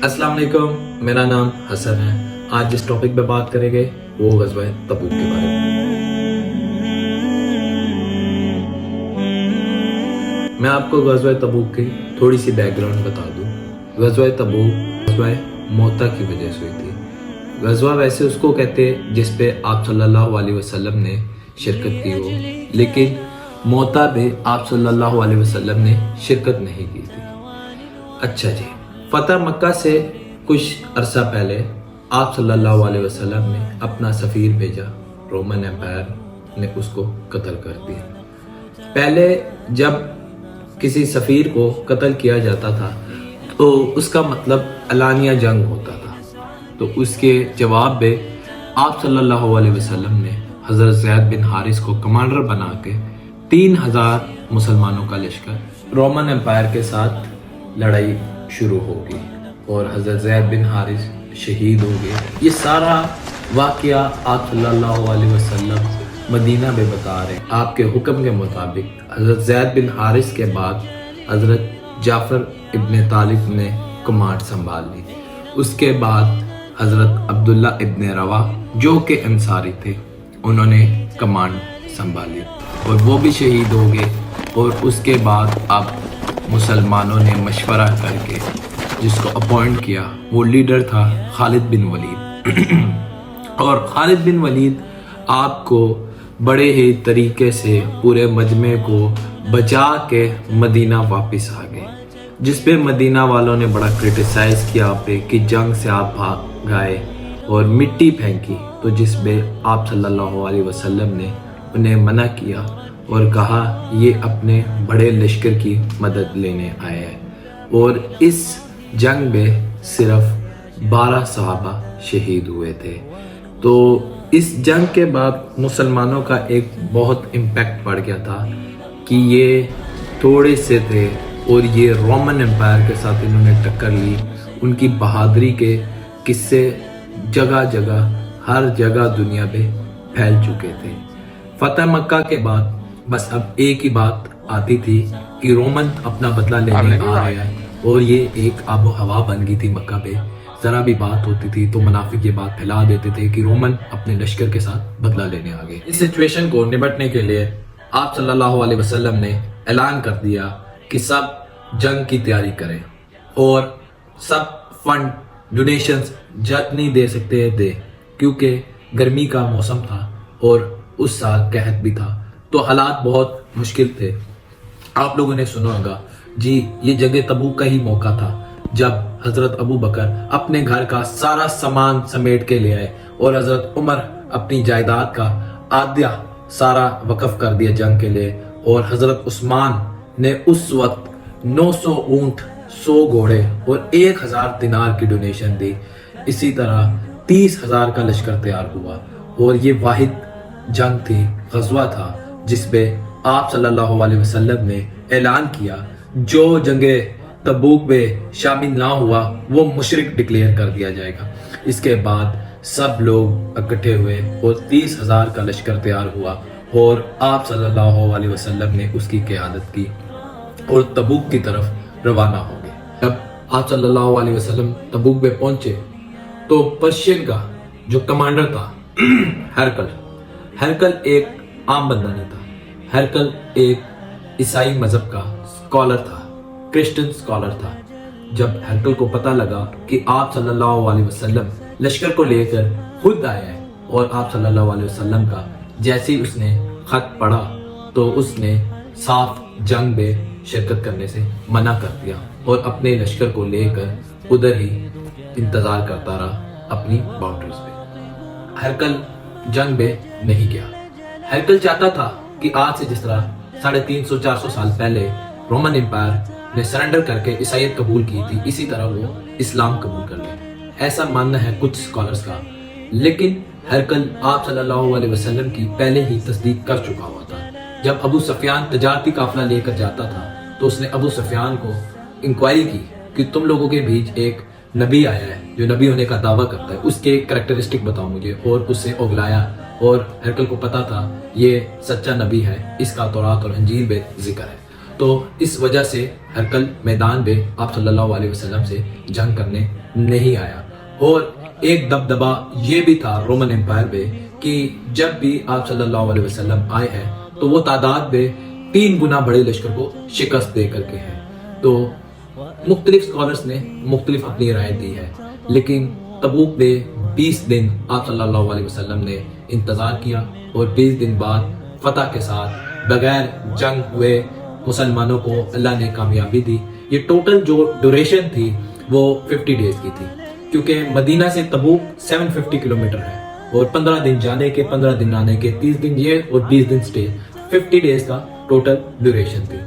अस्सलाम वालेकुम, मेरा नाम हसन है। आज जिस टॉपिक पे बात करेंगे वो ग़ज़वा तबूक के बारे में। मैं आपको ग़ज़वा तबूक की थोड़ी सी बैकग्राउंड बता दूं। ग़ज़वा तबूक ग़ज़वा मोता की वजह से हुई थी। ग़ज़वा वैसे उसको कहते हैं जिस पे आप सल्लल्लाहु अलैहि वसल्लम ने शिरकत की हो, लेकिन मोता पे आप सल्लल्लाहु अलैहि वसल्लम ने शिरकत नहीं की थी। अच्छा जी, फ़तह मक्का से कुछ अरसा पहले आप सल्लल्लाहु अलैहि वसल्लम ने अपना सफ़ीर भेजा। रोमन एम्पायर ने उसको कत्ल कर दिया। पहले जब किसी सफ़ीर को कत्ल किया जाता था तो उसका मतलब अलानिया जंग होता था। तो उसके जवाब में आप सल्लल्लाहु अलैहि वसल्लम ने हज़रत ज़ैद बिन हारिस को कमांडर बना के 3000 मुसलमानों का लश्कर रोमन एम्पायर के साथ लड़ाई शुरू होगी और हज़रत ज़ैद बिन हारिस शहीद हो गए। ये सारा वाक़या आप सल्लल्लाहु अलैहि वसल्लम मदीना में बता रहे हैं। आपके हुक्म के मुताबिक हज़रत ज़ैद बिन हारिस के बाद हज़रत जाफ़र इब्न तालिब ने कमांड संभाल ली। उसके बाद हज़रत अब्दुल्ला इब्न रवा जो कि अंसारी थे उन्होंने कमांड संभाली और वो भी शहीद हो गए। और उसके बाद अब मुसलमानों ने मशवरा करके जिसको अपॉइंट किया वो लीडर था खालिद बिन वलीद। और खालिद बिन वलीद आपको बड़े ही तरीके से पूरे मजमे को बचा के मदीना वापस आ गए, जिस पे मदीना वालों ने बड़ा क्रिटिसाइज़ किया आप पे कि जंग से आप भाग गए और मिट्टी फेंकी। तो जिस पे आप सल्लल्लाहु अलैहि वसल्लम ने उन्हें मना किया और कहा ये अपने बड़े लश्कर की मदद लेने आए हैं। और इस जंग में सिर्फ 12 सहाबा शहीद हुए थे। तो इस जंग के बाद मुसलमानों का एक बहुत इम्पैक्ट पड़ गया था कि ये थोड़े से थे और ये रोमन एम्पायर के साथ इन्होंने टक्कर ली। उनकी बहादुरी के किस्से जगह जगह हर जगह दुनिया में फैल चुके थे। फतह मक्का के बाद बस अब एक ही बात आती थी कि रोमन अपना बदला लेने आ रहा है और ये एक आबो हवा बन गई थी मक्का पे। ज़रा भी बात होती थी तो मुनाफिक ये बात फैला देते थे कि रोमन अपने लश्कर के साथ बदला लेने आ गए। इस सिचुएशन को निपटने के लिए आप सल्लल्लाहु अलैहि वसल्लम ने ऐलान कर दिया कि सब जंग की तैयारी करें और सब फंड डोनेशंस जितनी दे सकते हैं दे, क्योंकि गर्मी का मौसम था और उस साल कहत भी था तो हालात बहुत मुश्किल थे। आप लोगों ने सुना होगा जी, ये जगह तबूक का ही मौका था जब हज़रत अबू बकर अपने घर का सारा सामान समेट के ले आए और हज़रत उमर अपनी जायदाद का आधा सारा वक़फ़ कर दिया जंग के लिए। और हज़रत उस्मान ने उस वक्त 900 ऊंट, 100 घोड़े और 1000 दिनार की डोनेशन दी। इसी तरह 30,000 का लश्कर तैयार हुआ और ये वाहिद जंग थी, ग़ज़वा था, जिस पे आप सल्लल्लाहु अलैहि वसल्लम ने ऐलान किया जो जंगे तबूक में शामिल ना हुआ वो मुशरिक डिक्लेयर कर दिया जाएगा। इसके बाद सब लोग इकट्ठे हुए और 30,000 का लश्कर तैयार हुआ और आप सल्लल्लाहु अलैहि वसल्लम ने उसकी क़यादत की और तबूक की तरफ रवाना हो गए। जब आप सल्लल्लाहु अलैहि वसल्लम तबूक में पहुंचे तो पर्शियन का जो कमांडर था हरकल एक आम बंदा नहीं था। हरकल एक ईसाई मजहब का स्कॉलर था, क्रिश्चियन स्कॉलर था। जब हरकल को पता लगा कि आप सल्लल्लाहु अलैहि वसल्लम लश्कर को लेकर खुद आए हैं और आप सल्लल्लाहु अलैहि वसल्लम का जैसे ही उसने खत पढ़ा तो उसने साफ जंग में शिरकत करने से मना कर दिया और अपने लश्कर को लेकर उधर ही इंतजार करता रहा अपनी बाउंड्रीज पे। हरकल जंग में नहीं गया। हरकल चाहता था कि आज से जिस तरह 350-400 साल पहले रोमन एम्पायर ने सरेंडर करके ईसाईयत कबूल की थी, इसी तरह वो इस्लाम कबूल कर ले। ऐसा मानना है कुछ स्कॉलर्स का। लेकिन हरकल आप सल्लल्लाहु अलैहि वसल्लम की पहले ही तस्दीक कर चुका हुआ था। जब अबू सुफियान तजारती काफिला लेकर जाता था तो उसने अबू सुफियान को इंक्वायरी की कि तुम लोगों के बीच एक नबी आया है जो नबी होने का दावा करता है, उसके कैरेक्टरिस्टिक बताओ मुझे। और उससे उगलाया और हरकल को पता था ये सच्चा नबी है, इसका तौरात और इंजील में जिक्र है। تو اس وجہ سے ہرقل میدان میں آپ صلی اللہ علیہ وسلم سے جنگ کرنے نہیں آیا۔ اور ایک دبدبہ یہ بھی تھا رومن امپائر میں کہ جب بھی آپ صلی اللہ علیہ وسلم آئے ہیں تو وہ تعداد میں 3 گنا بڑے لشکر کو شکست دے کر کے ہیں۔ تو مختلف اسکالرز نے مختلف اپنی رائے دی ہے، لیکن تبوک میں 20 دن آپ صلی اللہ علیہ وسلم نے انتظار کیا اور 20 دن بعد فتح کے ساتھ بغیر جنگ ہوئے مسلمانوں کو اللہ نے کامیابی دی۔ یہ ٹوٹل جو ڈیوریشن تھی وہ 50 ڈیز کی تھی، کیونکہ مدینہ سے تبوک 750 کلومیٹر ہے اور 15 دن جانے کے، 15 دن آنے کے، 30 دن یہ اور 20 دن سٹے، 50 ڈیز کا ٹوٹل ڈیوریشن تھی۔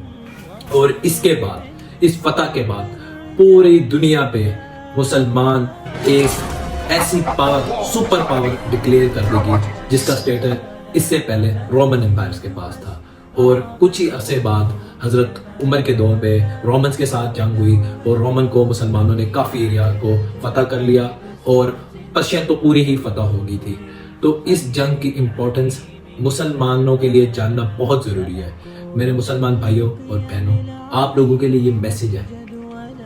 اور اس کے بعد، اس فتح کے بعد پوری دنیا پہ مسلمان ایک ایسی پاور، سپر پاور ڈکلیئر کر دے گی جس کا سٹیٹس اس سے پہلے رومن امپائرز کے پاس تھا۔ اور کچھ ہی عرصے بعد حضرت عمر کے دور میں رومنز کے ساتھ جنگ ہوئی اور رومن کو مسلمانوں نے کافی ایریا کو فتح کر لیا اور پرشیا تو پوری ہی فتح ہو گئی تھی۔ تو اس جنگ کی امپورٹنس مسلمانوں کے لیے جاننا بہت ضروری ہے۔ میرے مسلمان بھائیوں اور بہنوں، آپ لوگوں کے لیے یہ میسج ہے،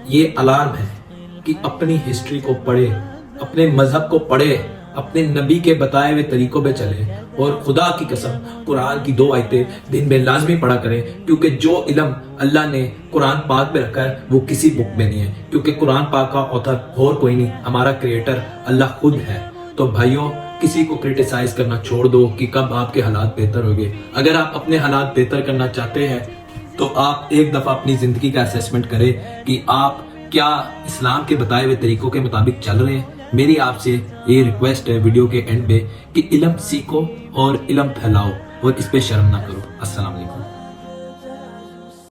یہ الارم ہے کہ اپنی ہسٹری کو پڑھے، اپنے مذہب کو پڑھے، اپنے نبی کے بتائے ہوئے طریقوں پہ چلے، اور خدا کی قسم قرآن کی 2 آیتیں دن میں لازمی پڑھا کریں، کیونکہ جو علم اللہ نے قرآن پاک میں رکھا ہے وہ کسی بک میں نہیں ہے، کیونکہ قرآن پاک کا آتھر اور کوئی نہیں، ہمارا کریٹر اللہ خود ہے۔ تو بھائیوں، کسی کو کرٹیسائز کرنا چھوڑ دو کہ کب آپ کے حالات بہتر ہوگے۔ اگر آپ اپنے حالات بہتر کرنا چاہتے ہیں تو آپ ایک دفعہ اپنی زندگی کا اسیسمنٹ کریں کہ آپ کیا اسلام کے بتائے ہوئے طریقوں کے مطابق چل رہے ہیں۔ میری آپ سے یہ ریکویسٹ ہے ویڈیو کے اینڈ میں کہ علم سیکھو اور علم پھیلاؤ اور اس پہ شرم نہ کرو۔ السلام علیکم۔